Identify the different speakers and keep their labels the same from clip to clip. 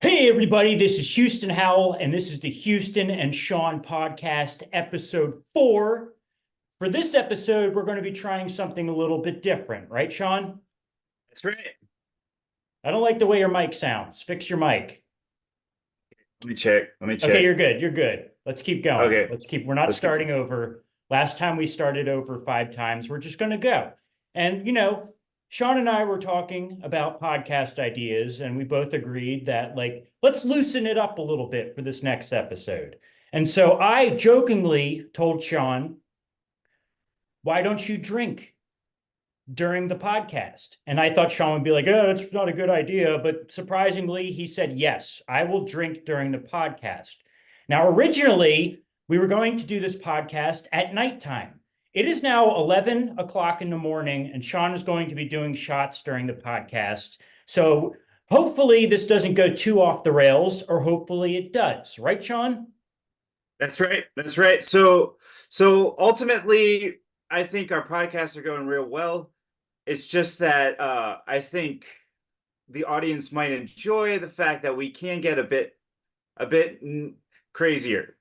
Speaker 1: Hey, everybody, this is Houston Howell, and this is the Houston and Sean podcast, episode 4. For this episode, we're going to be trying something a little bit different, right, Sean?
Speaker 2: That's right.
Speaker 1: I don't like the way your mic sounds. Fix your mic.
Speaker 2: Let me check. Let me
Speaker 1: Okay,
Speaker 2: check.
Speaker 1: you're good. You're good. Let's keep going.
Speaker 2: Okay.
Speaker 1: We're not
Speaker 2: Let's get
Speaker 1: starting over. Last time we started over 5 times. We're just going to go. And, Sean and I were talking about podcast ideas, and we both agreed that, let's loosen it up a little bit for this next episode. And so I jokingly told Sean, why don't you drink during the podcast? And I thought Sean would be like, oh, that's not a good idea. But surprisingly, he said, yes, I will drink during the podcast. Now, originally, we were going to do this podcast at nighttime. It is now 11 o'clock in the morning, and Sean is going to be doing shots during the podcast. So hopefully this doesn't go too off the rails, or hopefully it does. Right, Sean?
Speaker 2: That's right. That's right. So ultimately, I think our podcasts are going real well. It's just that I think the audience might enjoy the fact that we can get a bit crazier.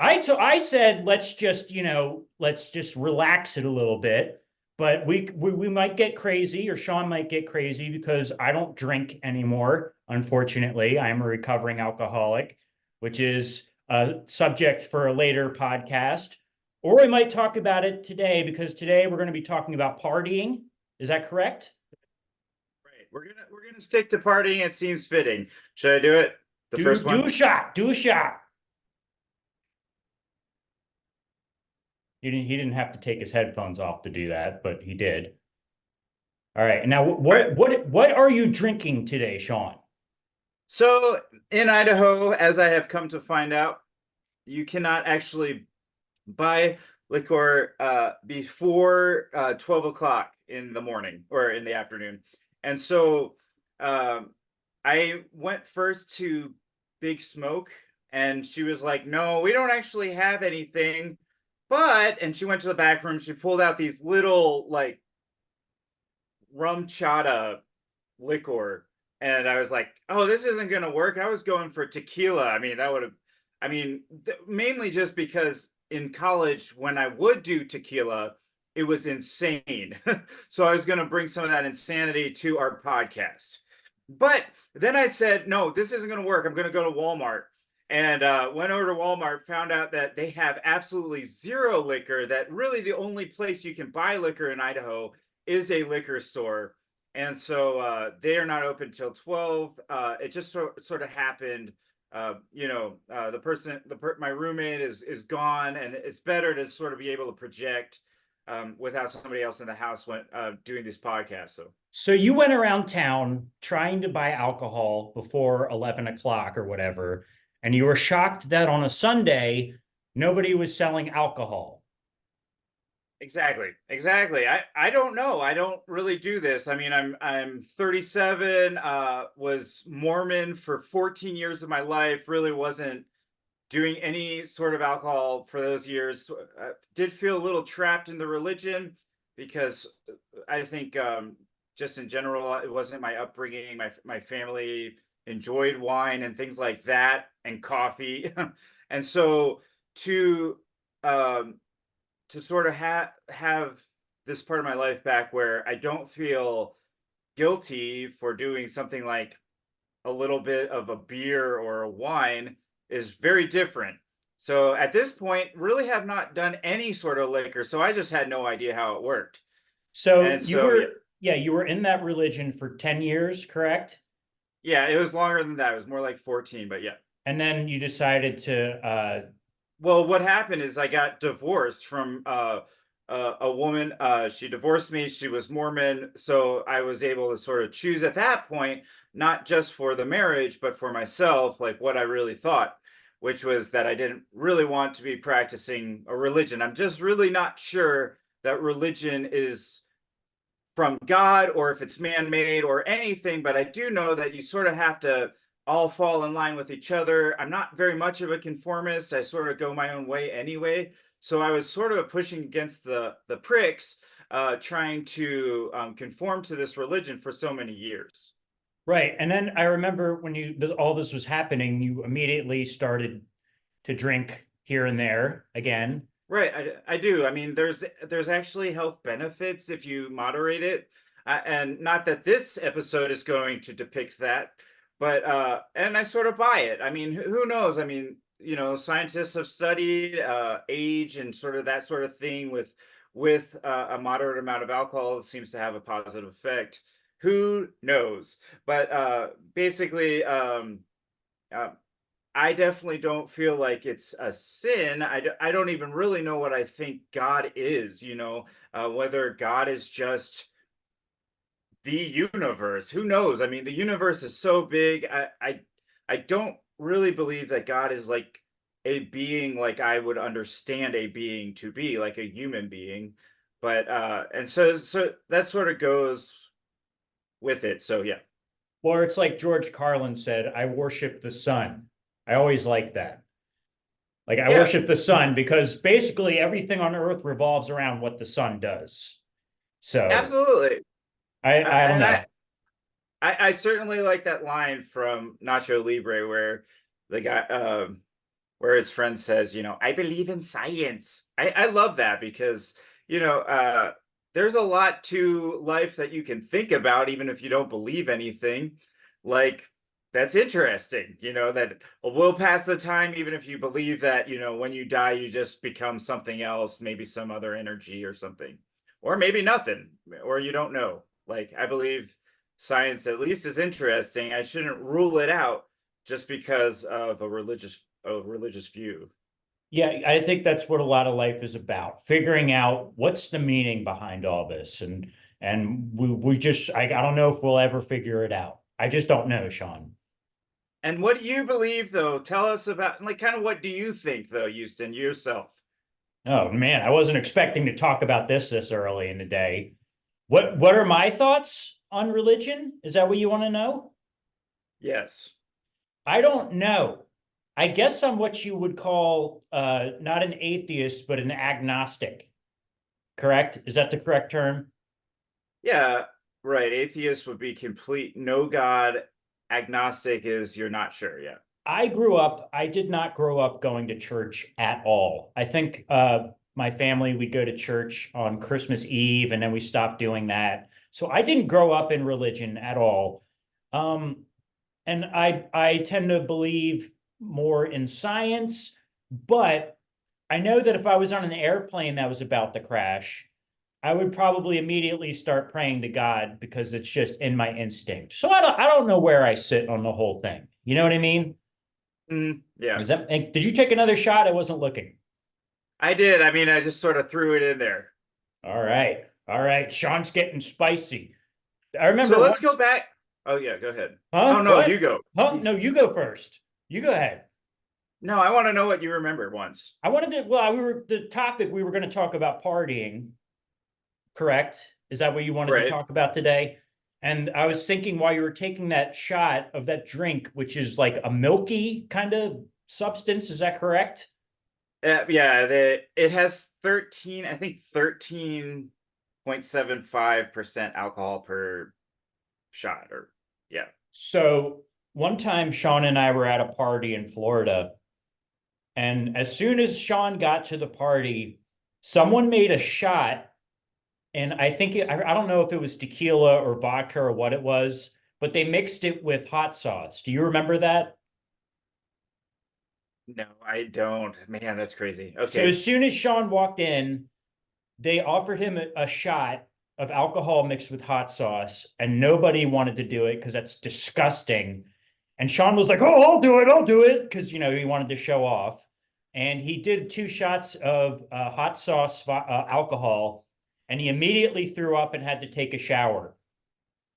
Speaker 1: I said let's just relax it a little bit, but we might get crazy, or Sean might get crazy because I don't drink anymore. Unfortunately, I'm a recovering alcoholic, which is a subject for a later podcast. Or we might talk about it today because today we're going to be talking about partying. Is that correct?
Speaker 2: Right. We're gonna stick to partying. It seems fitting. Should I do it? The
Speaker 1: Do
Speaker 2: first
Speaker 1: do
Speaker 2: one?
Speaker 1: a shot. Do a shot. He didn't have to take his headphones off to do that, but he did. All right. Now,
Speaker 2: All right.
Speaker 1: what are you drinking today, Sean?
Speaker 2: So in Idaho, as I have come to find out, you cannot actually buy liquor before 12 o'clock in the morning or in the afternoon. And so I went first to Big Smoke, and she was like, no, we don't actually have anything. And she went to the back room, she pulled out these little like rum chata liquor. And I was like, oh, this isn't going to work. I was going for tequila. I mean, that would have, mainly just because in college, when I would do tequila, it was insane. So I was going to bring some of that insanity to our podcast. But then I said, no, this isn't going to work. I'm going to go to Walmart. And went over to Walmart, found out that they have absolutely zero liquor, that really the only place you can buy liquor in Idaho is a liquor store. And so they are not open till 12. It just sort of happened. My roommate is gone, and it's better to sort of be able to project without somebody else in the house when doing this podcast.
Speaker 1: So you went around town trying to buy alcohol before 11 o'clock or whatever, and you were shocked that on a Sunday, nobody was selling alcohol.
Speaker 2: Exactly. I don't know. I don't really do this. I mean, I'm 37, was Mormon for 14 years of my life, really wasn't doing any sort of alcohol for those years. Did feel a little trapped in the religion because I think just in general, it wasn't my upbringing. My family enjoyed wine and things like that and coffee. And so to um, to sort of have this part of my life back where I don't feel guilty for doing something like a little bit of a beer or a wine is very different. So at this point, really have not done any sort of liquor. So I just had no idea how it worked.
Speaker 1: So
Speaker 2: And
Speaker 1: you
Speaker 2: so
Speaker 1: were, yeah, you were in that religion for 10 years, correct?
Speaker 2: yeah, it was longer than that. It was more like 14, but yeah.
Speaker 1: And then you decided to,
Speaker 2: Well, what happened is I got divorced from a woman. She divorced me. She was Mormon, so I was able to sort of choose at that point, not just for the marriage, but for myself, like what I really thought, which was that I didn't really want to be practicing a religion. I'm just really not sure that religion is from God or if it's man-made or anything, but I do know that you sort of have to all fall in line with each other. I'm not very much of a conformist. I sort of go my own way anyway. So I was sort of pushing against the pricks, trying to conform to this religion for so many years.
Speaker 1: Right. And then I remember when all this was happening, you immediately started to drink here and there again.
Speaker 2: Right, I do. I mean, there's actually health benefits if you moderate it, and not that this episode is going to depict that, but and I sort of buy it. I mean, who knows? I mean, scientists have studied age and sort of that sort of thing with a moderate amount of alcohol. It seems to have a positive effect. Who knows? But basically, uh, I definitely don't feel like it's a sin. I don't even really know what I think God is, whether God is just the universe. Who knows? I mean, the universe is so big. I don't really believe that God is like a being like I would understand a being to be, like a human being. But and so that sort of goes with it. So yeah.
Speaker 1: Or it's like George Carlin said, I worship the sun. I always like that. Like I
Speaker 2: Yeah,
Speaker 1: worship the sun because basically everything on earth revolves around what the sun does. So
Speaker 2: absolutely.
Speaker 1: I don't
Speaker 2: And
Speaker 1: know.
Speaker 2: I certainly like that line from Nacho Libre where the guy where his friend says, I believe in science. I love that because, there's a lot to life that you can think about even if you don't believe anything. Like that's interesting, that we'll pass the time even if you believe that, when you die you just become something else, maybe some other energy or something. Or maybe nothing, or you don't know. Like I believe science at least is interesting. I shouldn't rule it out just because of a religious view.
Speaker 1: Yeah, I think that's what a lot of life is about, figuring out what's the meaning behind all this. And we just I don't know if we'll ever figure it out. I just don't know, Sean.
Speaker 2: And what do you believe though? Tell us about like kind of what do you think though, Houston, yourself?
Speaker 1: Oh man, I wasn't expecting to talk about this early in the day. What are my thoughts on religion? Is that what you want to know?
Speaker 2: Yes.
Speaker 1: I don't know. I guess I'm what you would call not an atheist, but an agnostic. Correct? Is that the correct term?
Speaker 2: Yeah, right. Atheist would be complete no God. Agnostic is you're not sure yet.
Speaker 1: I did not grow up going to church at all. I think my family, we'd go to church on Christmas Eve and then we stopped doing that. So I didn't grow up in religion at all. Um, and I tend to believe more in science, but I know that if I was on an airplane that was about to crash, I would probably immediately start praying to God because it's just in my instinct. So I don't know where I sit on the whole thing. You know what I mean?
Speaker 2: Yeah,
Speaker 1: Is that did you take another shot? I wasn't looking.
Speaker 2: I did. I mean, I just sort of threw it in there.
Speaker 1: All right. All right. Sean's getting spicy. I remember
Speaker 2: So let's go
Speaker 1: once,
Speaker 2: back. Oh yeah, go ahead. Oh
Speaker 1: huh?
Speaker 2: no, you
Speaker 1: What?
Speaker 2: go.
Speaker 1: Huh? No, you go first. You go ahead.
Speaker 2: No, I want to know what you remember once.
Speaker 1: I wanted to, well, we were the topic we were going to talk about partying, correct? Is that what you wanted to
Speaker 2: Right.
Speaker 1: talk about today? And I was thinking while you were taking that shot of that drink, which is like a milky kind of substance, is that correct?
Speaker 2: Yeah, it has 13, I think 13.75% alcohol per shot or yeah.
Speaker 1: So one time Sean and I were at a party in Florida, and as soon as Sean got to the party, someone made a shot. And I think I don't know if it was tequila or vodka or what it was, but they mixed it with hot sauce. Do you remember that?
Speaker 2: No, I don't. Man, that's crazy.
Speaker 1: So
Speaker 2: Okay.
Speaker 1: as soon as Sean walked in, they offered him a shot of alcohol mixed with hot sauce, and nobody wanted to do it because that's disgusting. And Sean was like, "Oh, I'll do it," because he wanted to show off. And he did 2 shots of hot sauce alcohol, and he immediately threw up and had to take a shower.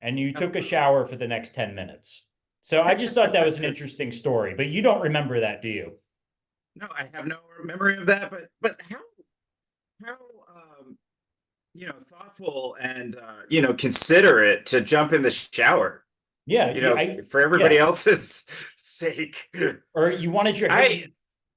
Speaker 1: And you took a shower for the next 10 minutes. So I just thought that was an interesting story, but you don't remember that, do you?
Speaker 2: No, I have no memory of that, but how thoughtful and considerate to jump in the shower,
Speaker 1: Yeah,
Speaker 2: for everybody
Speaker 1: yeah.
Speaker 2: else's sake.
Speaker 1: Or you wanted your
Speaker 2: I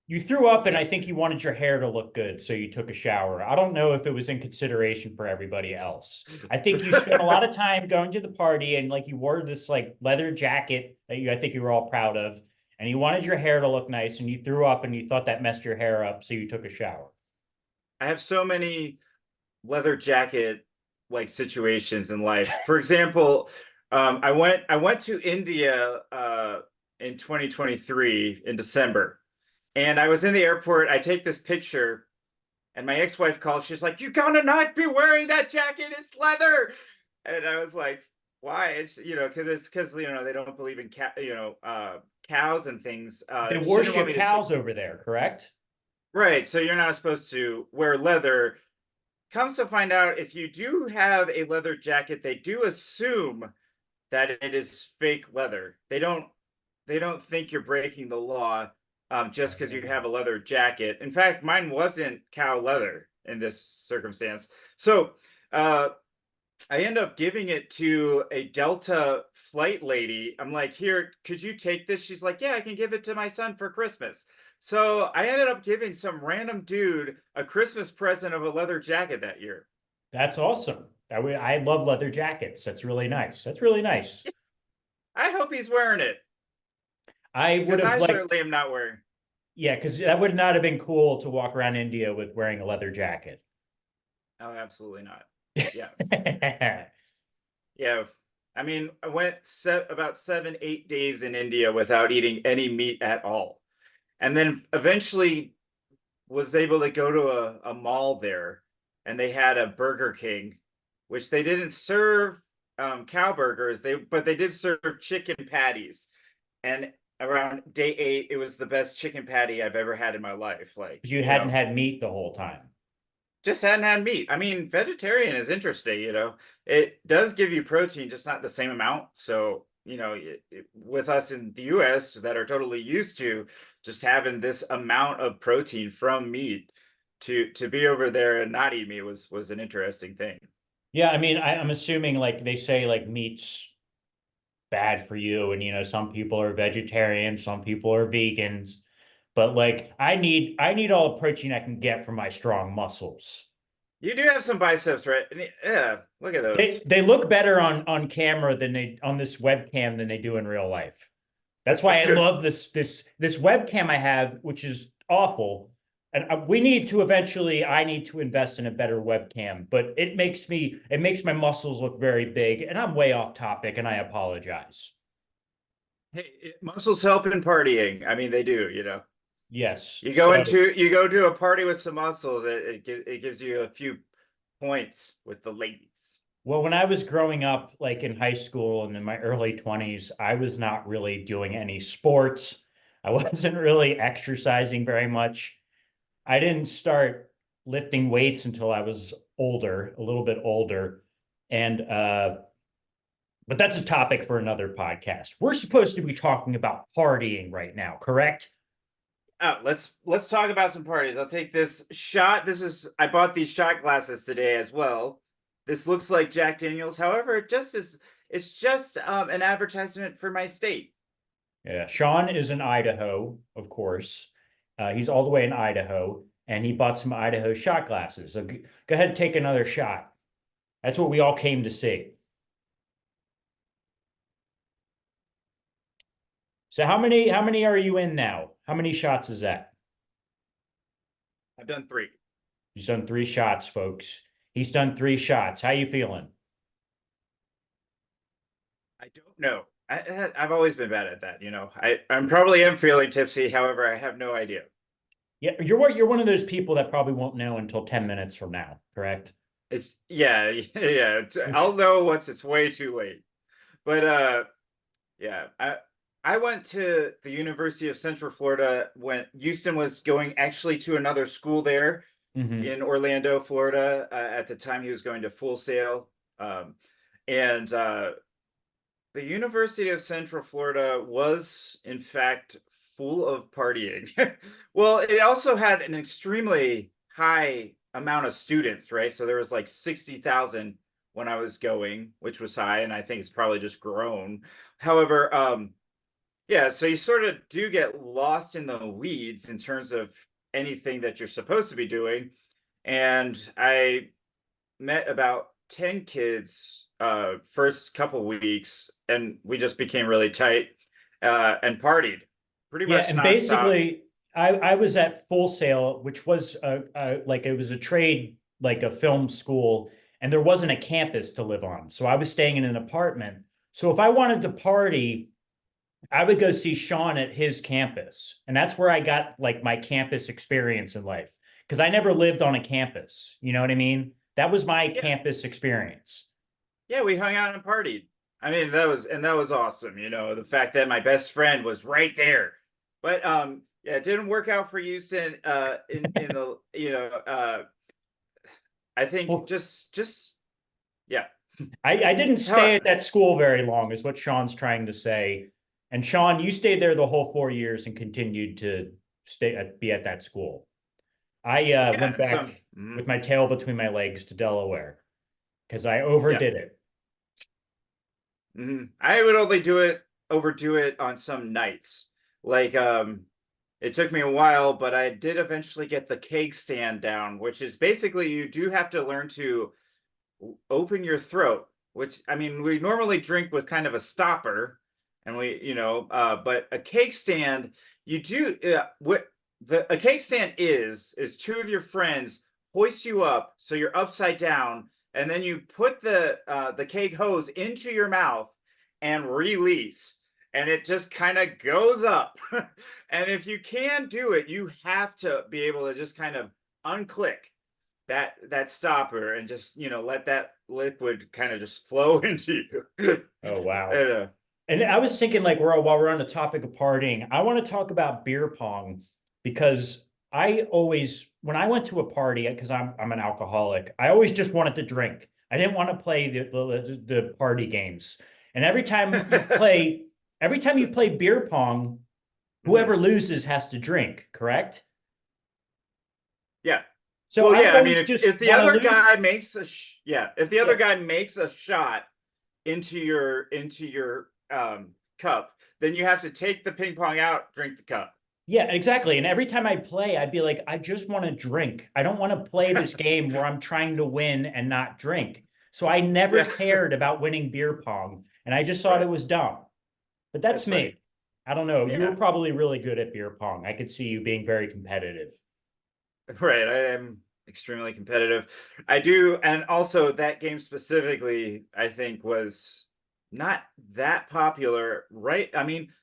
Speaker 1: You threw up, and I think you wanted your hair to look good, so you took a shower. I don't know if it was in consideration for everybody else. I think you spent a lot of time going to the party, and like you wore this like leather jacket that I think you were all proud of, and you wanted your hair to look nice, and you threw up, and you thought that messed your hair up, so you took a shower.
Speaker 2: I have so many leather jacket like situations in life. For example, I went to India in 2023 in December, and I was in the airport. I take this picture, and my ex-wife calls. She's like, "You gotta not be wearing that jacket. It's leather." And I was like, "Why?" It's because they don't believe in cows and things.
Speaker 1: They
Speaker 2: She didn't want
Speaker 1: worship
Speaker 2: me to take.
Speaker 1: cows over there, correct?
Speaker 2: Right, so you're not supposed to wear leather. Comes to find out, if you do have a leather jacket, they do assume that it is fake leather. They don't think you're breaking the law just because you have a leather jacket. In fact, mine wasn't cow leather in this circumstance. So uh, I end up giving it to a Delta flight lady. I'm like, "Here, could you take this?" She's like, "Yeah, I can give it to my son for Christmas." So I ended up giving some random dude a Christmas present of a leather jacket that year.
Speaker 1: That's awesome. I love leather jackets. That's really nice. That's really nice.
Speaker 2: I hope he's wearing it
Speaker 1: I would
Speaker 2: because
Speaker 1: have
Speaker 2: I
Speaker 1: liked,
Speaker 2: certainly am not wearing.
Speaker 1: yeah, because that would not have been cool to walk around India with wearing a leather jacket.
Speaker 2: Oh, absolutely not. Yeah, yeah. I mean, I went about 7, 8 days in India without eating any meat at all, and then eventually was able to go to a mall there, and they had a Burger King, which they didn't serve cow burgers. But they did serve chicken patties, and around day 8, it was the best chicken patty I've ever had in my life. Like,
Speaker 1: Because you hadn't had meat the whole time.
Speaker 2: just hadn't had meat. I mean, vegetarian is interesting. It does give you protein, just not the same amount. So, with us in the US that are totally used to just having this amount of protein from meat, to be over there and not eat meat was an interesting thing.
Speaker 1: Yeah, I mean, I'm assuming like they say like meat's bad for you, and some people are vegetarian, some people are vegans, but like I need all the protein I can get from my strong muscles.
Speaker 2: You do have some biceps, right? Yeah, look at
Speaker 1: They
Speaker 2: those.
Speaker 1: they look better on camera than they on this webcam than they do in real life. That's why I love this webcam I have, which is awful. And we need to eventually, I need to invest in a better webcam, but it makes my muscles look very big, and I'm way off topic, and I apologize.
Speaker 2: Hey, muscles help in partying. I mean, they do.
Speaker 1: Yes.
Speaker 2: You go to a party with some muscles, it gives you a few points with the ladies.
Speaker 1: Well, when I was growing up, like in high school and in my early 20s, I was not really doing any sports. I wasn't really exercising very much. I didn't start lifting weights until I was older, a little bit older. And but that's a topic for another podcast. We're supposed to be talking about partying right now, correct?
Speaker 2: Oh, let's talk about some parties. I'll take this shot. I bought these shot glasses today as well. This looks like Jack Daniels. However, it's just an advertisement for my state.
Speaker 1: Yeah. Sean is in Idaho, of course. He's all the way in Idaho, and he bought some Idaho shot glasses. So go ahead and take another shot. That's what we all came to see. So how many are you in now? How many shots is that?
Speaker 2: I've done 3.
Speaker 1: He's done 3 shots, folks. He's done 3 shots. How you feeling?
Speaker 2: I don't know. I've always been bad at that. I'm probably am feeling tipsy. However, I have no idea.
Speaker 1: Yeah, you're one of those people that probably won't know until 10 minutes from now, correct?
Speaker 2: It's yeah, yeah. I'll know once it's way too late. But yeah, I went to the University of Central Florida when Houston was going actually to another school there
Speaker 1: Hmm.
Speaker 2: in Orlando, Florida. At the time, he was going to Full Sail, and the University of Central Florida was, in fact, full of partying. Well, it also had an extremely high amount of students, right? So there was like 60,000 when I was going, which was high, and I think it's probably just grown. However, Yeah, so you sort of do get lost in the weeds in terms of anything that you're supposed to be doing. And I met about 10 kids first couple weeks, and we just became really tight and partied pretty
Speaker 1: Yeah,
Speaker 2: much
Speaker 1: and
Speaker 2: nonstop.
Speaker 1: basically, I was at Full Sail, which was like it was a trade, like a film school, and there wasn't a campus to live on, so I was staying in an apartment. So if I wanted to party, I would go see Sean at his campus, and that's where I got like my campus experience in life because I never lived on a campus. You know what I mean? That was my
Speaker 2: Yeah,
Speaker 1: campus experience.
Speaker 2: yeah, we hung out and partied. I mean, that was awesome, you know, the fact that my best friend was right there. But yeah, it didn't work out for Houston in the, you know, I think
Speaker 1: Well,
Speaker 2: just yeah.
Speaker 1: I didn't
Speaker 2: How
Speaker 1: stay at that school very long, is what Sean's trying to say. And Sean, you stayed there the whole 4 years and continued to be at that school. I
Speaker 2: yeah,
Speaker 1: went
Speaker 2: and some
Speaker 1: back with my tail between my legs to Delaware because I
Speaker 2: yeah.
Speaker 1: overdid it.
Speaker 2: I would only overdo it on some nights. Like it took me a while, but I did eventually get the keg stand down, which is basically you do have to learn to open your throat, which I mean, we normally drink with kind of a stopper, and but a cake stand, you do what the a cake stand is two of your friends hoist you up so you're upside down, and then you put the cake hose into your mouth and release. And it just kind of goes up. And if you can do it, you have to be able to just kind of unclick that stopper and just let that liquid kind of just flow into you.
Speaker 1: Oh, wow.
Speaker 2: and,
Speaker 1: And I was thinking, like, while we're on the topic of partying, I want to talk about beer pong because I always, when I went to a party, because I'm an alcoholic, I always just wanted to drink. I didn't want to play the party games. And every time you play beer pong,
Speaker 2: mhm.
Speaker 1: whoever loses has to drink, correct?
Speaker 2: Yeah.
Speaker 1: So
Speaker 2: Well,
Speaker 1: I
Speaker 2: yeah,
Speaker 1: would
Speaker 2: I mean,
Speaker 1: always
Speaker 2: if
Speaker 1: just
Speaker 2: the
Speaker 1: want to
Speaker 2: other
Speaker 1: lose.
Speaker 2: guy makes if the other
Speaker 1: Yeah.
Speaker 2: guy makes a shot into your cup, then you have to take the ping pong out, drink the cup.
Speaker 1: Yeah, exactly. And every time I play, I'd be like, I just want to drink. I don't want to play this game where I'm trying to win and not drink. So I never
Speaker 2: Yeah.
Speaker 1: cared about winning beer pong. And I just thought
Speaker 2: Right.
Speaker 1: it was dumb. But that's
Speaker 2: That's funny.
Speaker 1: me. I don't know. You were
Speaker 2: Yeah.
Speaker 1: probably really good at beer pong. I could see you being very competitive.
Speaker 2: Right. I am extremely competitive. I do, and also that game specifically, I think was not that popular, right? I mean,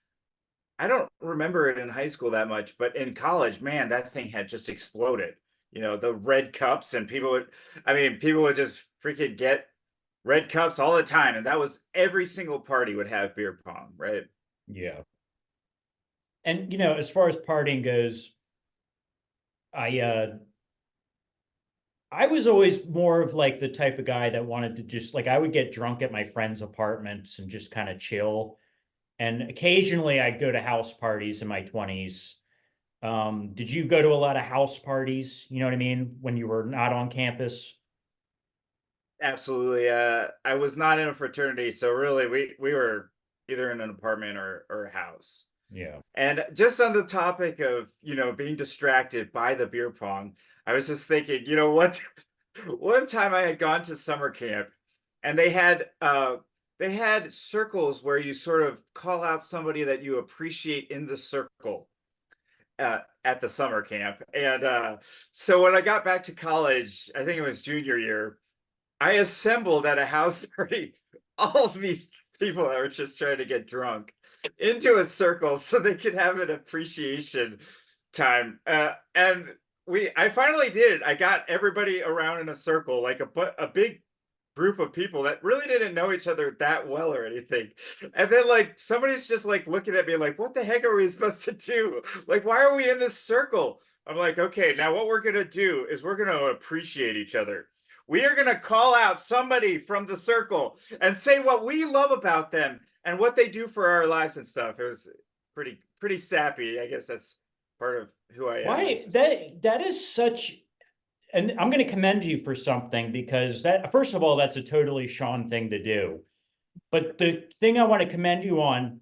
Speaker 2: I don't remember it in high school that much, but in college, man, that thing had just exploded. You know, the red cups, and people would just freaking get red cups all the time. And that was every single party would have beer pong, right?
Speaker 1: Yeah. And as far as partying goes, I I was always more of like the type of guy that wanted to just like I would get drunk at my friends' apartments and just kind of chill. And occasionally I'd go to house parties in my 20s. Did you go to a lot of house parties? You know what I mean? When you were not on campus?
Speaker 2: Absolutely. I was not in a fraternity, so really we were either in an apartment or a house.
Speaker 1: Yeah.
Speaker 2: And just on the topic of, being distracted by the beer pong, I was just thinking, what one time I had gone to summer camp, and they had circles where you sort of call out somebody that you appreciate in the circle at the summer camp. And so when I got back to college, I think it was junior year, I assembled at a house party all of these people that were just trying to get drunk into a circle so they could have an appreciation time. And I finally did it. I got everybody around in a circle, like a big group of people that really didn't know each other that well or anything. And then like somebody's just like looking at me like, what the heck are we supposed to do? Like, why are we in this circle? I'm like, okay, now what we're gonna do is we're gonna appreciate each other. We are gonna call out somebody from the circle and say what we love about them and what they do for our lives and stuff. It was pretty sappy. I guess that's part of who I am.
Speaker 1: Why that is such, and I'm going to commend you for something because that, first of all, that's a totally Sean thing to do. But the thing I want to commend you on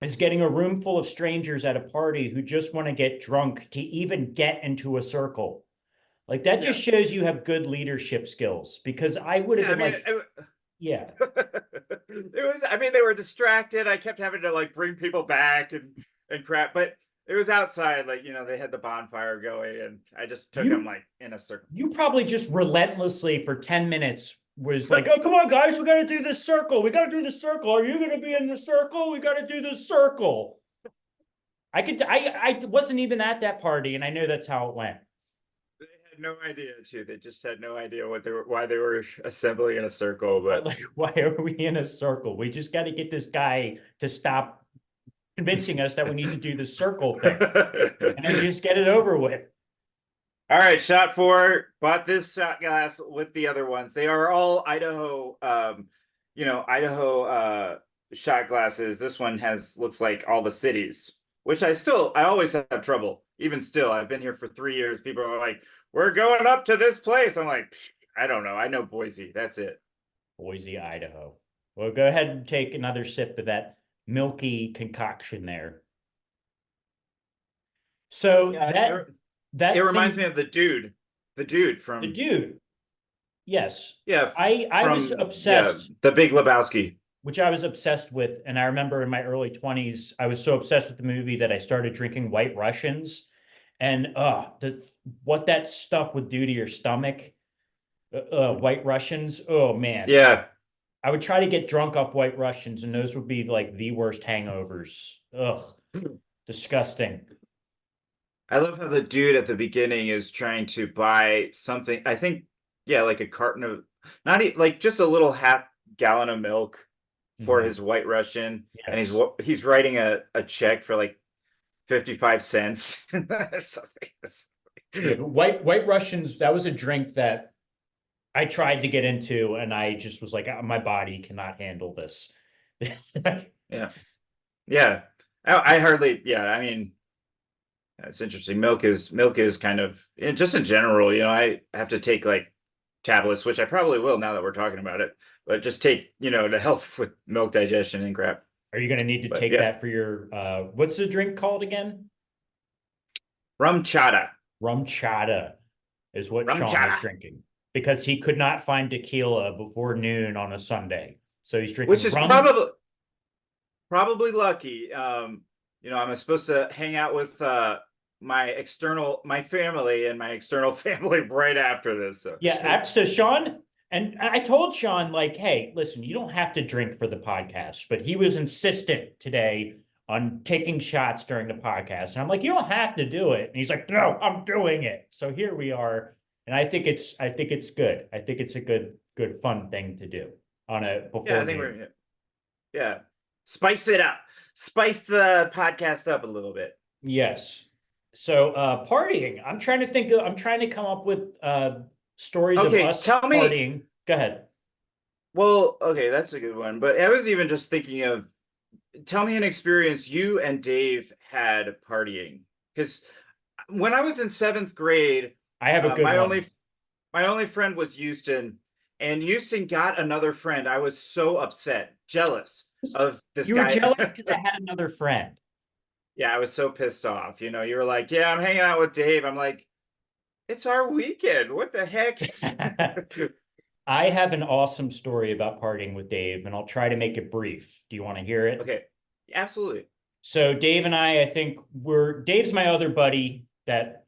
Speaker 1: is getting a room full of strangers at a party who just want to get drunk to even get into a circle. Like that just shows you have good leadership skills, because I would have
Speaker 2: Yeah, I
Speaker 1: been
Speaker 2: mean,
Speaker 1: like, yeah,
Speaker 2: it was. I mean, they were distracted. I kept having to like bring people back and crap, but it was outside. Like they had the bonfire going, and I just took them
Speaker 1: you
Speaker 2: like in a circle.
Speaker 1: you probably just relentlessly for 10 minutes was like, oh, come on, guys, we got to do this circle. We got to do the circle. Are you going to be in the circle? We got to do the circle. I wasn't even at that party, and I know that's how it went.
Speaker 2: They had no idea too. They just had no idea why they were assembling in a circle. But
Speaker 1: Like, why are we in a circle? We just got to get this guy to stop convincing us that we need to do the circle thing and then just get it over with.
Speaker 2: All right, shot 4. Bought this shot glass with the other ones. They are all Idaho, Idaho shot glasses. This one looks like all the cities, which I always have trouble. Even still, I've been here for 3 years. People are like, "We're going up to this place." I'm like, I don't know. I know Boise. That's it.
Speaker 1: Boise, Idaho. Well, go ahead and take another sip of that milky concoction there. So
Speaker 2: it reminds me of the dude from
Speaker 1: the dude. Yes.
Speaker 2: Yeah,
Speaker 1: I was obsessed.
Speaker 2: Yeah, the Big Lebowski.
Speaker 1: Which I was obsessed with. And I remember in my early 20s, I was so obsessed with the movie that I started drinking White Russians. And what that stuff would do to your stomach, White Russians, oh man.
Speaker 2: Yeah.
Speaker 1: I would try to get drunk off White Russians, and those would be like the worst hangovers. Ugh, disgusting.
Speaker 2: I love how the dude at the beginning is trying to buy something. I think, yeah, like a carton of like just a little half gallon of milk for his White Russian, and he's writing a check for like 55 cents.
Speaker 1: Yeah, White Russians, that was a drink that I tried to get into, and I just was like, my body cannot handle this.
Speaker 2: Yeah. I hardly. Yeah, I mean, it's interesting. Milk is kind of just in general. I have to take like tablets, which I probably will now that we're talking about it. But just take to help with milk digestion and crap.
Speaker 1: Are you going to need to take that for your what's the drink called again?
Speaker 2: Rum chata.
Speaker 1: Rum chata is what Sean is drinking, because he could not find tequila before noon on a Sunday. So he's drinking,
Speaker 2: which is probably lucky. I'm supposed to hang out with my family and my external family right after this. So.
Speaker 1: Yeah. So Sean, and I told Sean, like, hey, listen, you don't have to drink for the podcast, but he was insistent today on taking shots during the podcast. And I'm like, you don't have to do it. And he's like, no, I'm doing it. So here we are. And I think it's good. I think it's a good, fun thing to do on a before.
Speaker 2: Yeah, I think spice it up. Spice the podcast up a little bit.
Speaker 1: Yes. So partying. I'm trying to come up with stories of us partying. Go ahead.
Speaker 2: Well, okay, that's a good one. But I was even just thinking of, tell me an experience you and Dave had partying. Because when I was in 7th grade,
Speaker 1: I have a good one.
Speaker 2: My only friend was Houston, and Houston got another friend. I was so upset, jealous of this guy.
Speaker 1: You were jealous because I had another friend.
Speaker 2: Yeah, I was so pissed off. You were like, yeah, I'm hanging out with Dave. I'm like, it's our weekend. What the heck?
Speaker 1: I have an awesome story about partying with Dave, and I'll try to make it brief. Do you want to hear it?
Speaker 2: Okay, absolutely.
Speaker 1: So Dave and I think Dave's my other buddy that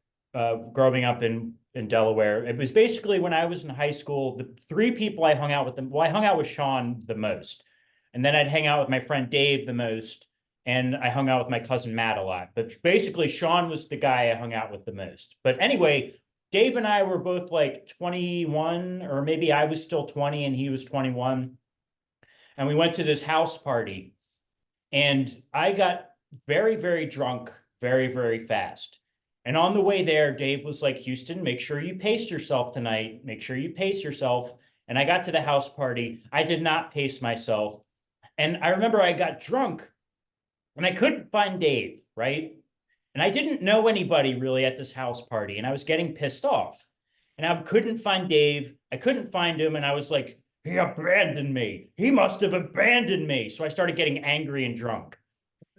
Speaker 1: growing up in Delaware. It was basically when I was in high school, the 3 people I hung out with I hung out with Sean the most. And then I'd hang out with my friend Dave the most. And I hung out with my cousin Matt a lot. But basically, Sean was the guy I hung out with the most. But anyway, Dave and I were both like 21, or maybe I was still 20 and he was 21. And we went to this house party. And I got very, very drunk very, very fast. And on the way there, Dave was like, Houston, make sure you pace yourself tonight. Make sure you pace yourself. And I got to the house party. I did not pace myself. And I remember I got drunk and I couldn't find Dave, right? And I didn't know anybody really at this house party. And I was getting pissed off. And I couldn't find Dave. I couldn't find him. And I was like, he abandoned me. He must have abandoned me. So I started getting angry and drunk.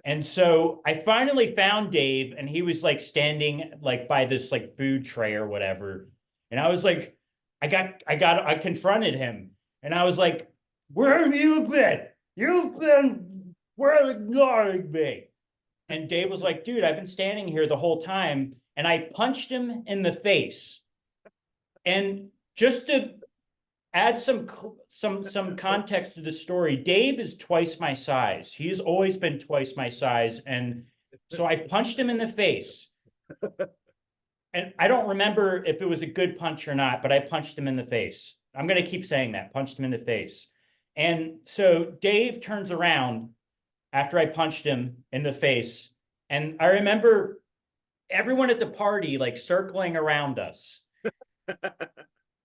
Speaker 1: And so I finally found Dave, and he was like standing like by this like food tray or whatever. And I was like, I confronted him, and I was like, "Where have you been? You've been where ignoring me." And Dave was like, "Dude, I've been standing here the whole time." And I punched him in the face. And just to add some context to the story, Dave is twice my size. He's always been twice my size, and so I punched him in the face. And I don't remember if it was a good punch or not, but I punched him in the face. I'm going to keep saying that, punched him in the face. And so Dave turns around after I punched him in the face, and I remember everyone at the party like circling around us.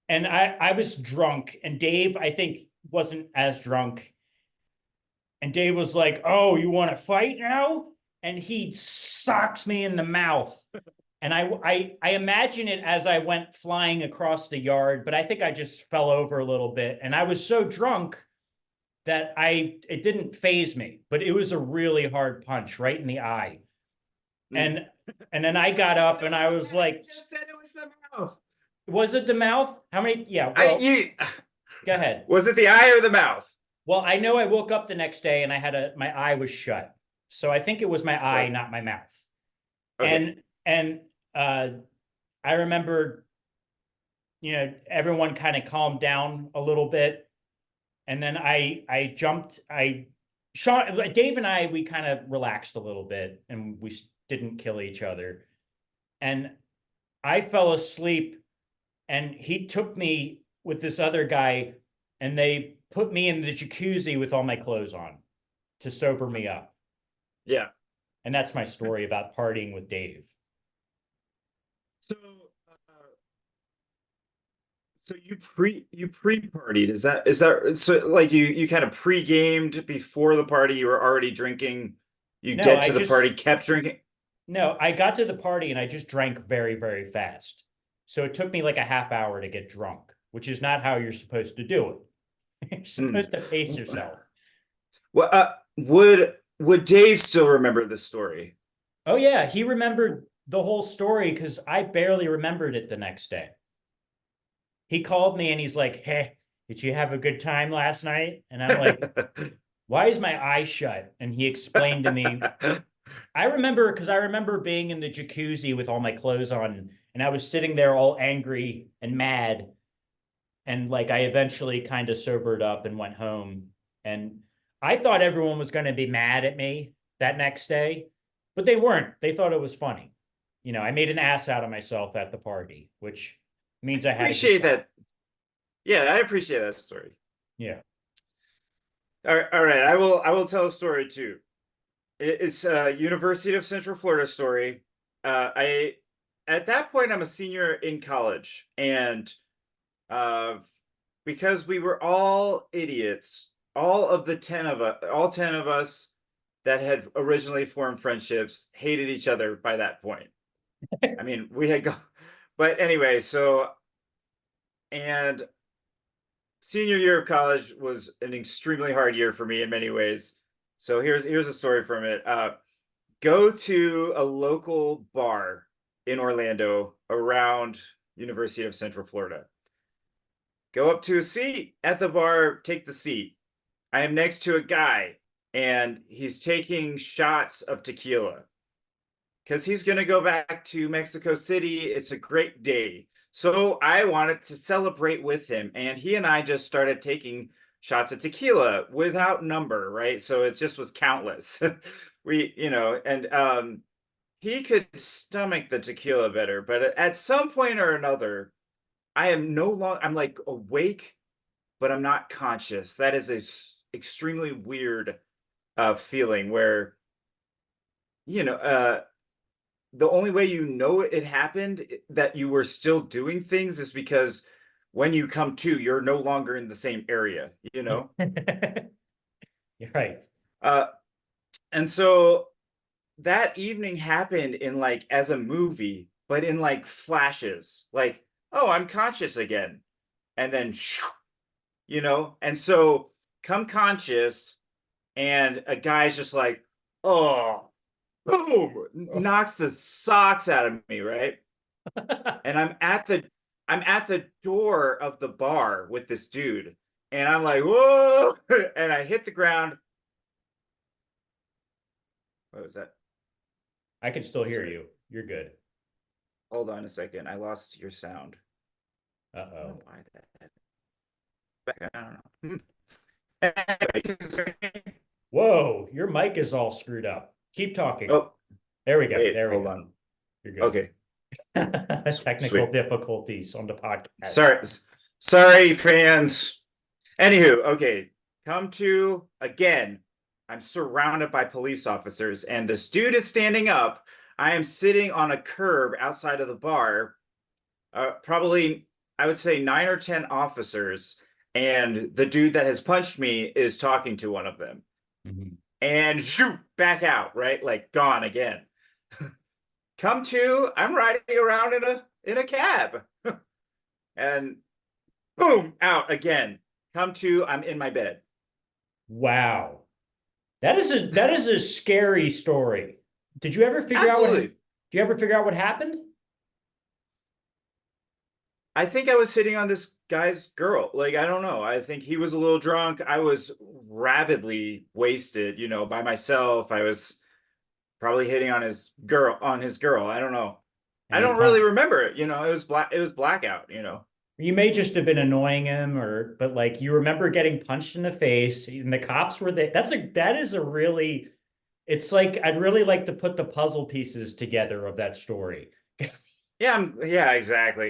Speaker 1: And I was drunk, and Dave, I think, wasn't as drunk. And Dave was like, "Oh, you want to fight now?" And he socks me in the mouth. And I imagine it as I went flying across the yard, but I think I just fell over a little bit. And I was so drunk that it didn't phase me, but it was a really hard punch right in the eye. And then I got up and I was like,
Speaker 2: just said it was the mouth.
Speaker 1: "Was it the mouth? How many? Yeah, well, go ahead."
Speaker 2: Was it the eye or the mouth?
Speaker 1: Well, I know I woke up the next day and my eye was shut. So I think it was my eye, not my mouth.
Speaker 2: Okay.
Speaker 1: And I remember, everyone kind of calmed down a little bit. And then Dave and I, we kind of relaxed a little bit, and we didn't kill each other. And I fell asleep, and he took me with this other guy, and they put me in the jacuzzi with all my clothes on to sober me up.
Speaker 2: Yeah.
Speaker 1: And that's my story about partying with Dave.
Speaker 2: So, so you pre-partied. Is that so? Like you kind of pre-gamed before the party. You were already drinking. You
Speaker 1: No,
Speaker 2: get to the party, kept drinking.
Speaker 1: No, I got to the party and I just drank very, very fast. So it took me like a half hour to get drunk, which is not how you're supposed to do it. You're supposed to pace yourself.
Speaker 2: Well, would Dave still remember this story?
Speaker 1: Oh yeah, he remembered the whole story because I barely remembered it the next day. He called me and he's like, "Hey, did you have a good time last night?" And I'm like, "Why is my eye shut?" And he explained to me. I remember being in the jacuzzi with all my clothes on, and I was sitting there all angry and mad. And like I eventually kind of sobered up and went home. And I thought everyone was going to be mad at me that next day, but they weren't. They thought it was funny. I made an ass out of myself at the party, which means I had
Speaker 2: appreciate that. Yeah, I appreciate that story.
Speaker 1: Yeah.
Speaker 2: All right. I will tell a story too. It's a University of Central Florida story. At that point I'm a senior in college, and because we were all idiots, all 10 of us that had originally formed friendships hated each other by that point. I mean, we had gone, but anyway, and senior year of college was an extremely hard year for me in many ways. So here's a story from it. Go to a local bar in Orlando around University of Central Florida. Go up to a seat at the bar, take the seat. I am next to a guy, and he's taking shots of tequila because he's going to go back to Mexico City. It's a great day. So I wanted to celebrate with him, and he and I just started taking shots of tequila without number, right? So it just was countless. And he could stomach the tequila better, but at some point or another, I'm like awake, but I'm not conscious. That is a extremely weird feeling where, the only way it happened, that you were still doing things, is because when you come to, you're no longer in the same area,
Speaker 1: You're right.
Speaker 2: And so that evening happened in like as a movie, but in like flashes, like, oh, I'm conscious again. And then, and so come conscious, and a guy's just like, Oh, boom, knocks the socks out of me, right? And I'm at the door of the bar with this dude, and I'm like, whoa, and I hit the ground. What was that?
Speaker 1: I can still hear
Speaker 2: Sorry.
Speaker 1: you. You're good.
Speaker 2: Hold on a second. I lost your sound. I don't
Speaker 1: Uh-oh.
Speaker 2: know why that. I don't know. Anyway,
Speaker 1: Whoa, your mic is all screwed up. Keep talking.
Speaker 2: oh,
Speaker 1: There we go.
Speaker 2: wait,
Speaker 1: There we
Speaker 2: hold
Speaker 1: go.
Speaker 2: on.
Speaker 1: You're good.
Speaker 2: Okay,
Speaker 1: Technical
Speaker 2: sweet.
Speaker 1: difficulties on the podcast.
Speaker 2: Sorry, fans. Anywho, okay, come to again. I'm surrounded by police officers, and this dude is standing up. I am sitting on a curb outside of the bar. Probably, I would say 9 or 10 officers, and the dude that has punched me is talking to one of them.
Speaker 1: Mhm.
Speaker 2: And shoot, back out, right? Like gone again. Come to, I'm riding around in a cab. And boom, out again. Come to, I'm in my bed.
Speaker 1: Wow. That is a scary story. Did you ever figure out
Speaker 2: Absolutely.
Speaker 1: do you ever figure out what happened?
Speaker 2: I think I was sitting on this guy's girl. Like, I don't know. I think he was a little drunk. I was rabidly wasted, by myself. I was probably hitting on his girl. I don't know. I
Speaker 1: And he
Speaker 2: don't really
Speaker 1: punched.
Speaker 2: remember it. It was blackout.
Speaker 1: You may just have been annoying him but like you remember getting punched in the face and the cops were there. That is a really it's like I'd really like to put the puzzle pieces together of that story.
Speaker 2: Yeah, exactly.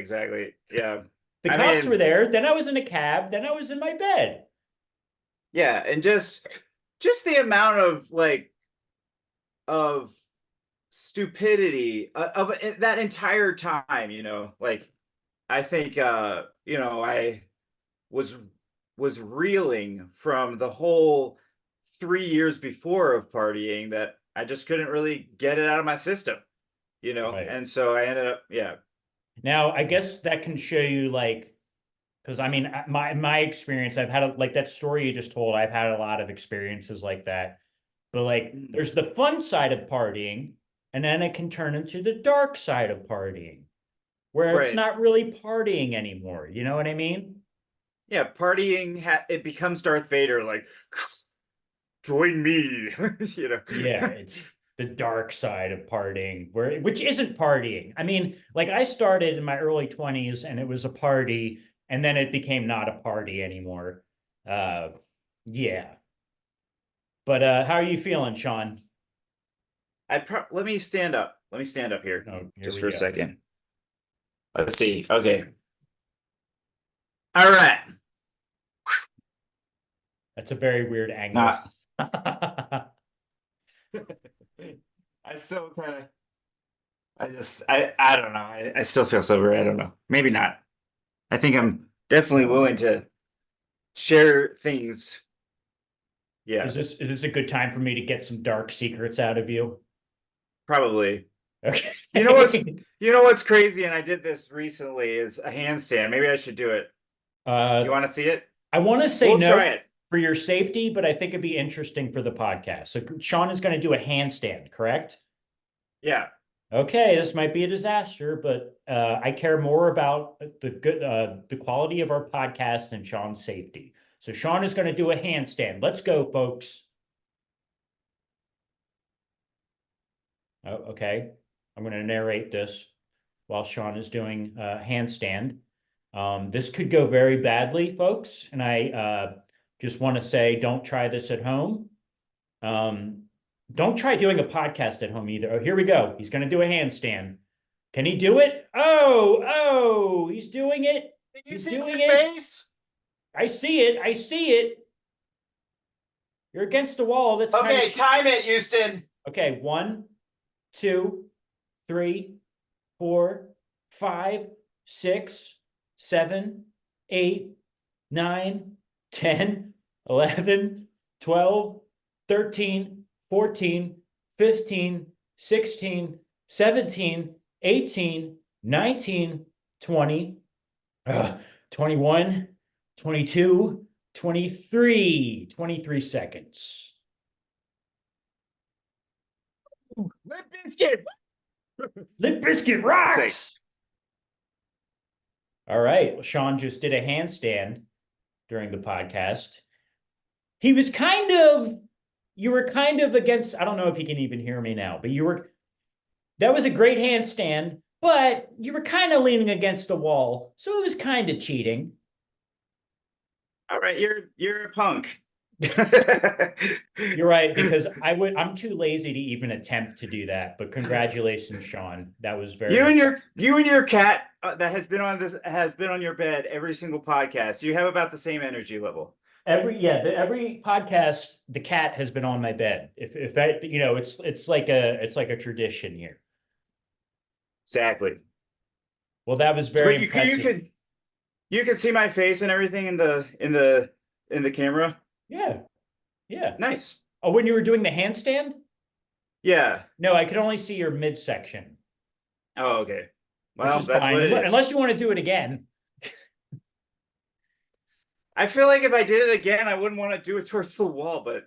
Speaker 2: Yeah.
Speaker 1: The
Speaker 2: I
Speaker 1: cops were
Speaker 2: mean,
Speaker 1: there, then I was in a cab, then I was in my bed.
Speaker 2: yeah, and just the amount of stupidity of that entire time. Like I think I was reeling from the whole 3 years before of partying that I just couldn't really get it out of my system.
Speaker 1: Right.
Speaker 2: And so I ended up, yeah.
Speaker 1: Now, I guess that can show you like because I mean my experience, I've had like that story you just told, I've had a lot of experiences like that. But like
Speaker 2: Mm.
Speaker 1: there's the fun side of partying, and then it can turn into the dark side of partying, where it's
Speaker 2: Right.
Speaker 1: not really partying anymore. You know what I mean?
Speaker 2: Yeah, partying it becomes Darth Vader, like join me, you know.
Speaker 1: Yeah, it's the dark side of partying, which isn't partying. I mean, like I started in my early 20s and it was a party, and then it became not a party anymore. Uh yeah. But how are you feeling, Sean?
Speaker 2: Let me stand up. Let me stand up here
Speaker 1: Oh, here
Speaker 2: just
Speaker 1: we
Speaker 2: for a
Speaker 1: go.
Speaker 2: second. Let's see. Okay. All right.
Speaker 1: That's a very weird angle.
Speaker 2: Not. I still kind of. I don't know. I still feel sober. I don't know. Maybe not. I think I'm definitely willing to share things. Yeah,
Speaker 1: Is this a good time for me to get some dark secrets out of you?
Speaker 2: probably.
Speaker 1: Okay.
Speaker 2: You know what's you know what's crazy, and I did this recently is a handstand. Maybe I should do it. You
Speaker 1: uh
Speaker 2: want to see it?
Speaker 1: I want to say
Speaker 2: We'll
Speaker 1: no
Speaker 2: try it.
Speaker 1: for your safety, but I think it'd be interesting for the podcast. So Sean is going to do a handstand, correct?
Speaker 2: Yeah.
Speaker 1: Okay, this might be a disaster, but I care more about the quality of our podcast and Sean's safety. So Sean is going to do a handstand. Let's go, folks. Oh, okay, I'm going to narrate this while Sean is doing a handstand. This could go very badly, folks, and I just want to say, don't try this at home. Um, don't try doing a podcast at home either. Oh, here we go. He's going to do a handstand. Can he do it? Oh, he's doing it.
Speaker 2: Did you
Speaker 1: He's
Speaker 2: see my
Speaker 1: doing it.
Speaker 2: face?
Speaker 1: I see it. I see it. You're against the wall. That's kind
Speaker 2: Okay,
Speaker 1: of
Speaker 2: time it, Houston.
Speaker 1: okay. 1, 2, 3, 4, 5, 6, 7, 8, 9, 10, 11, 12, 13, 14, 15, 16, 17, 18, 19, 20, 21, 22, 23 seconds.
Speaker 2: Bizkit.
Speaker 1: Limp Bizkit rocks. All right. Well, Sean just did a handstand during the podcast. He was you were kind of against, I don't know if he can even hear me now, but that was a great handstand, but you were kind of leaning against the wall. So it was kind of cheating.
Speaker 2: All right, you're a punk.
Speaker 1: You're right, because I'm too lazy to even attempt to do that. But congratulations, Sean. That was very
Speaker 2: you and your cat that has been on your bed every single podcast. You have about the same energy level.
Speaker 1: every podcast the cat has been on my bed. If that it's like a tradition here.
Speaker 2: Exactly.
Speaker 1: Well, that was
Speaker 2: So
Speaker 1: very
Speaker 2: you
Speaker 1: impressive.
Speaker 2: you can see my face and everything in the camera.
Speaker 1: Yeah. Yeah.
Speaker 2: Nice.
Speaker 1: Oh, when you were doing the handstand?
Speaker 2: Yeah.
Speaker 1: No, I could only see your midsection,
Speaker 2: Oh, okay.
Speaker 1: which
Speaker 2: Well,
Speaker 1: is
Speaker 2: that's
Speaker 1: fine.
Speaker 2: what it is.
Speaker 1: Unless you want to do it again.
Speaker 2: I feel like if I did it again, I wouldn't want to do it towards the wall, but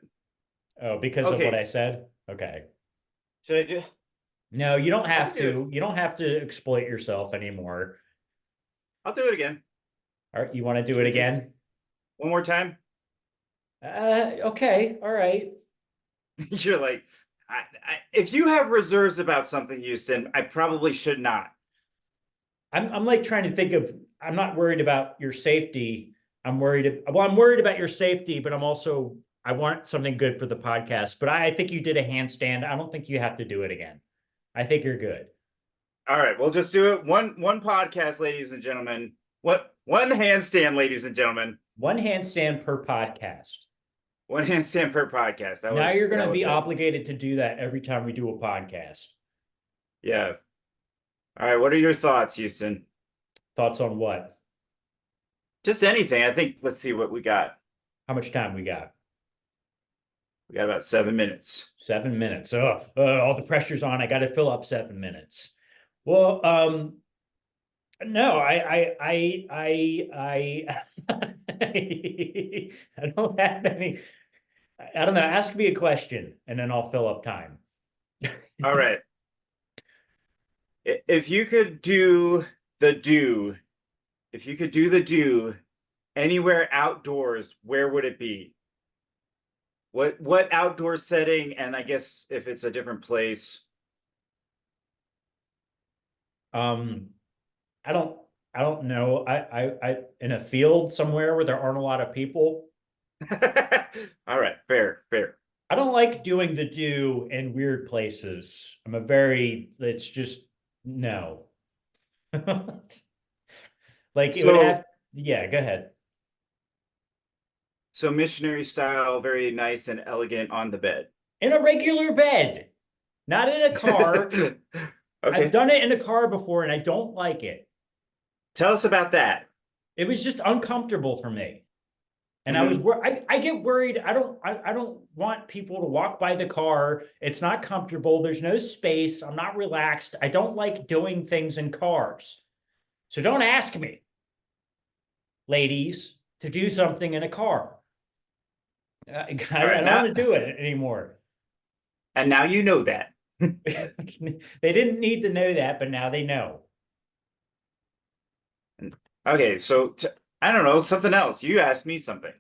Speaker 1: Oh, because of what
Speaker 2: okay.
Speaker 1: I said? Okay.
Speaker 2: Should I do?
Speaker 1: No, you don't have
Speaker 2: I'll do
Speaker 1: to. You don't have to exploit yourself anymore.
Speaker 2: I'll do it again.
Speaker 1: All right, you want to do
Speaker 2: Should
Speaker 1: it
Speaker 2: we do
Speaker 1: again?
Speaker 2: one more time?
Speaker 1: Okay. All right.
Speaker 2: You're like, if you have reserves about something, Houston, I probably should not.
Speaker 1: I'm like trying to think of, I'm not worried about your safety. I'm worried about your safety, but I want something good for the podcast. But I think you did a handstand. I don't think you have to do it again. I think you're good.
Speaker 2: All right, we'll just do it one podcast, ladies and gentlemen. What one handstand, ladies and gentlemen.
Speaker 1: One handstand per podcast.
Speaker 2: One handstand per podcast.
Speaker 1: Now you're going to be
Speaker 2: it.
Speaker 1: obligated to do that every time we do a podcast.
Speaker 2: Yeah. All right, what are your thoughts, Houston?
Speaker 1: Thoughts on what?
Speaker 2: Just anything. I think let's see what we got.
Speaker 1: How much time we got?
Speaker 2: We got about 7 minutes.
Speaker 1: 7 minutes. Oh, all the pressure's on. I got to fill up 7 minutes. Well, no, I don't have any. I don't know. Ask me a question, and then I'll fill up time.
Speaker 2: All right. If you could do the do, if you could do the do anywhere outdoors, where would it be? What outdoor setting? And I guess if it's a different place.
Speaker 1: I don't know. I in a field somewhere where there aren't a lot of people.
Speaker 2: All right, fair.
Speaker 1: I don't like doing the do in weird places. It's just no. Like it would have, yeah, go ahead.
Speaker 2: So missionary style, very nice and elegant on the bed.
Speaker 1: In a regular bed, not in a car.
Speaker 2: Okay.
Speaker 1: I've done it in a car before and I don't like it.
Speaker 2: Tell us about that.
Speaker 1: It was just uncomfortable for me. And
Speaker 2: Mhm.
Speaker 1: I get worried. I don't want people to walk by the car. It's not comfortable. There's no space. I'm not relaxed. I don't like doing things in cars. So don't ask me, ladies, to do something in a car. I don't want to do it anymore.
Speaker 2: And now you know that.
Speaker 1: They didn't need to know that, but now they know.
Speaker 2: Okay, so I don't know, something else. You asked me something.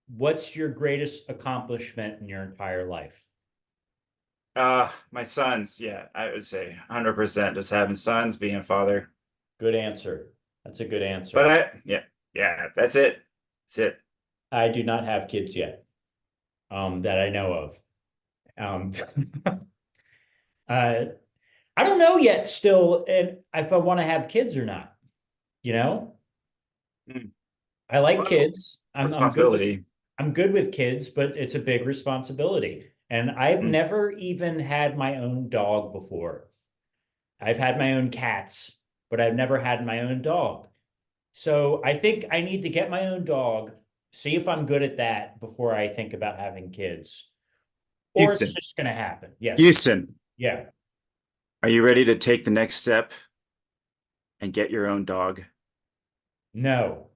Speaker 1: What's your greatest accomplishment in your entire life?
Speaker 2: My sons, yeah, I would say 100% just having sons, being a father.
Speaker 1: Good answer. That's a good answer.
Speaker 2: But yeah, that's it. That's it.
Speaker 1: I do not have kids yet, that I know of. I don't know yet still and if I want to have kids or not, you know?
Speaker 2: Mm.
Speaker 1: I like
Speaker 2: Well,
Speaker 1: kids.
Speaker 2: responsibility.
Speaker 1: I'm good with kids, but it's a big responsibility. And I've never even had my own dog before. I've had my own cats, but I've never had my own dog. So I think I need to get my own dog, see if I'm good at that before I think about having kids. Or it's
Speaker 2: Houston.
Speaker 1: just going to happen. Yes.
Speaker 2: Houston,
Speaker 1: Yeah.
Speaker 2: are you ready to take the next step and get your own dog?
Speaker 1: No.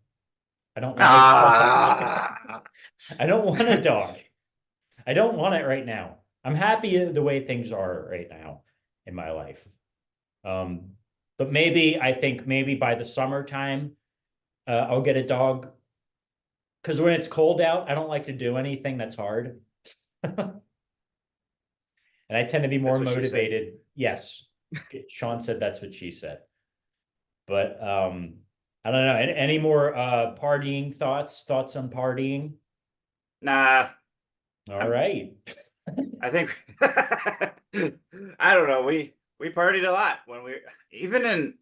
Speaker 1: I don't want a dog.
Speaker 2: Ah,
Speaker 1: I don't want a dog. I don't want it right now. I'm happy the way things are right now in my life. But maybe I think maybe by the summertime, I'll get a dog because when it's cold out, I don't like to do anything that's hard. And I tend to be more
Speaker 2: That's what she said.
Speaker 1: motivated. Yes. Sean said that's what she said. But I don't know. Any more partying thoughts? Thoughts on partying?
Speaker 2: Nah,
Speaker 1: All
Speaker 2: I'm,
Speaker 1: right.
Speaker 2: I think I don't know. We partied a lot when we even in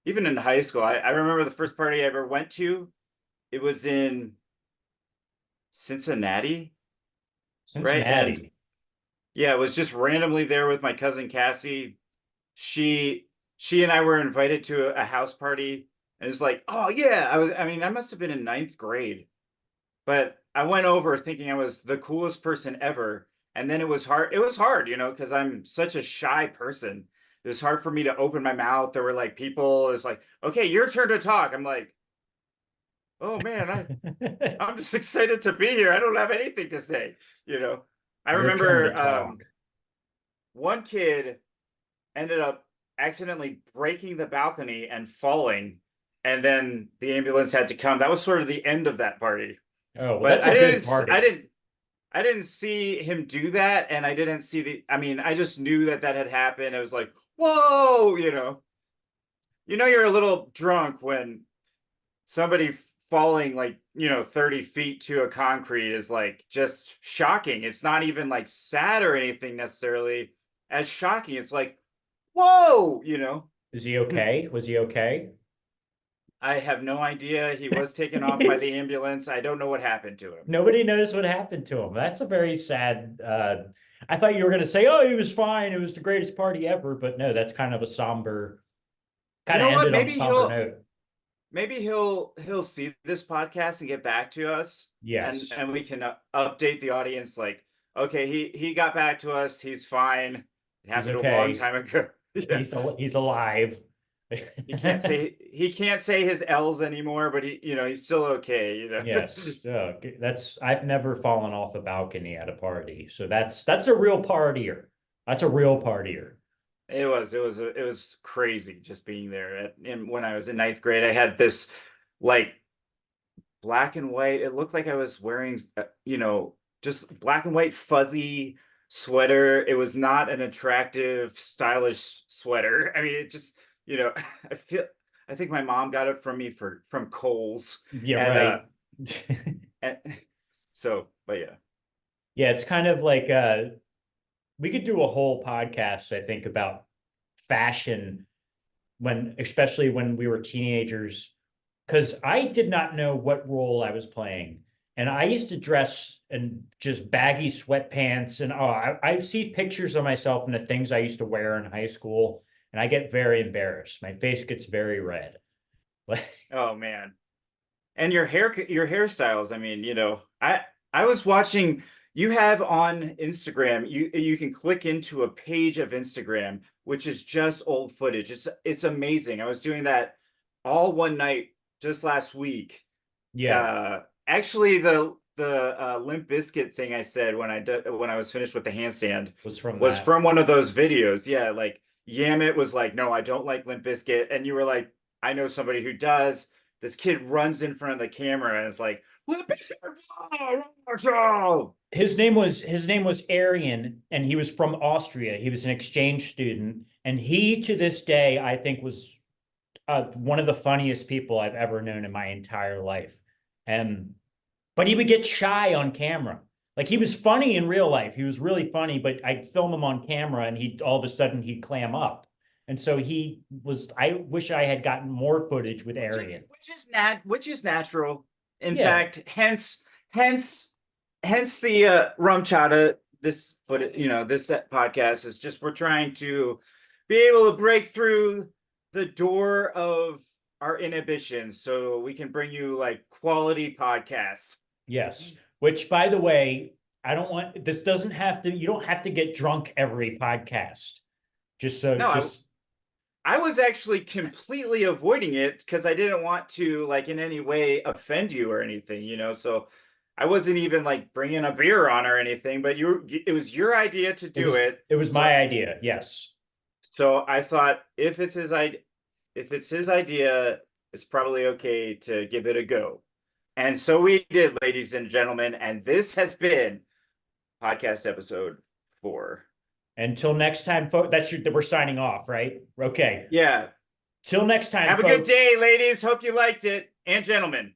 Speaker 2: even in high school. I remember the first party I ever went to. It was in Cincinnati, right? And
Speaker 1: Cincinnati.
Speaker 2: yeah, it was just randomly there with my cousin Cassie. She and I were invited to a house party, and it's like, oh yeah, I mean, I must have been in ninth grade, but I went over thinking I was the coolest person ever, and then it was hard. It was hard, because I'm such a shy person. It was hard for me to open my mouth. There were like people. It's like, okay, your turn to talk. I'm like, oh man, I'm just excited to be here. I don't have anything to say. You know, I
Speaker 1: Your turn to
Speaker 2: remember
Speaker 1: talk.
Speaker 2: one kid ended up accidentally breaking the balcony and falling, and then the ambulance had to come. That was sort of the end of that party.
Speaker 1: Oh, well,
Speaker 2: But
Speaker 1: that's a good
Speaker 2: I
Speaker 1: party.
Speaker 2: didn't I didn't see him do that, and I didn't see I mean, I just knew that that had happened. I was like, whoa, you're a little drunk when somebody falling like 30 feet to a concrete is like just shocking. It's not even like sad or anything necessarily as shocking. It's like, whoa.
Speaker 1: Is he okay? Was he okay?
Speaker 2: I have no idea. He was taken off by the
Speaker 1: It's,
Speaker 2: ambulance. I don't know what happened to him.
Speaker 1: nobody knows what happened to him. That's a very sad. I thought you were going to say, "Oh, he was fine. It was the greatest party ever," but no, that's kind of a somber.
Speaker 2: You
Speaker 1: Kind of
Speaker 2: know what?
Speaker 1: ended on a somber note.
Speaker 2: Maybe he'll see this podcast and get back to us, and
Speaker 1: Yes,
Speaker 2: we can update the audience like, okay, he got back to us. He's fine. It
Speaker 1: he's
Speaker 2: happened a long
Speaker 1: okay.
Speaker 2: time ago. Yeah.
Speaker 1: He's alive.
Speaker 2: He can't say his L's anymore, but he's still okay.
Speaker 1: Yes, that's I've never fallen off a balcony at a party, so that's a real partier. That's a real partier.
Speaker 2: It was crazy just being there and when I was in ninth grade. I had this like black and white. It looked like I was wearing just black and white fuzzy sweater. It was not an attractive, stylish sweater. I mean, it just I feel I think my mom got it from me from Kohl's,
Speaker 1: Yeah,
Speaker 2: and
Speaker 1: right.
Speaker 2: and so but yeah.
Speaker 1: Yeah, it's kind of like we could do a whole podcast, I think, about fashion when, especially when we were teenagers, because I did not know what role I was playing. And I used to dress in just baggy sweatpants. And I see pictures of myself and the things I used to wear in high school, and I get very embarrassed. My face gets very red. Like,
Speaker 2: Oh man. And your hairstyles. I mean, I was watching. You have on Instagram, you can click into a page of Instagram which is just old footage. It's amazing. I was doing that all one night just last week.
Speaker 1: yeah,
Speaker 2: Actually, the Limp Bizkit thing I said when I was finished with the handstand
Speaker 1: was from
Speaker 2: was
Speaker 1: that.
Speaker 2: from one of those videos. Yeah, like Yamit was like, "No, I don't like Limp Bizkit," and you were like, "I know somebody who does." This kid runs in front of the camera and is like, "Limp Bizkit!"
Speaker 1: His name was Arian, and he was from Austria. He was an exchange student, and he to this day I think was one of the funniest people I've ever known in my entire life. And but he would get shy on camera. Like he was funny in real life. He was really funny, but I'd film him on camera and he all of a sudden he'd clam up. And so he was I wish I had gotten more footage with
Speaker 2: which is
Speaker 1: Arian.
Speaker 2: which is natural. In
Speaker 1: Yeah.
Speaker 2: fact, hence hence the rum chata. This foot, this podcast is just we're trying to be able to break through the door of our inhibitions so we can bring you like quality podcasts.
Speaker 1: Yes. Which by the way, I don't want this doesn't have to you don't have to get drunk every podcast. Just so
Speaker 2: No,
Speaker 1: just
Speaker 2: I was actually completely avoiding it because I didn't want to like in any way offend you or anything. So I wasn't even like bringing a beer on or anything, but it was your idea to do it.
Speaker 1: It was
Speaker 2: So-
Speaker 1: my idea. Yes.
Speaker 2: So I thought if it's his idea, it's probably okay to give it a go. And so we did, ladies and gentlemen, and this has been podcast episode 4.
Speaker 1: Until next time, folks, we're signing off, right? Okay.
Speaker 2: Yeah.
Speaker 1: Till next time,
Speaker 2: Have a
Speaker 1: folks.
Speaker 2: good day, ladies. Hope you liked it. And gentlemen.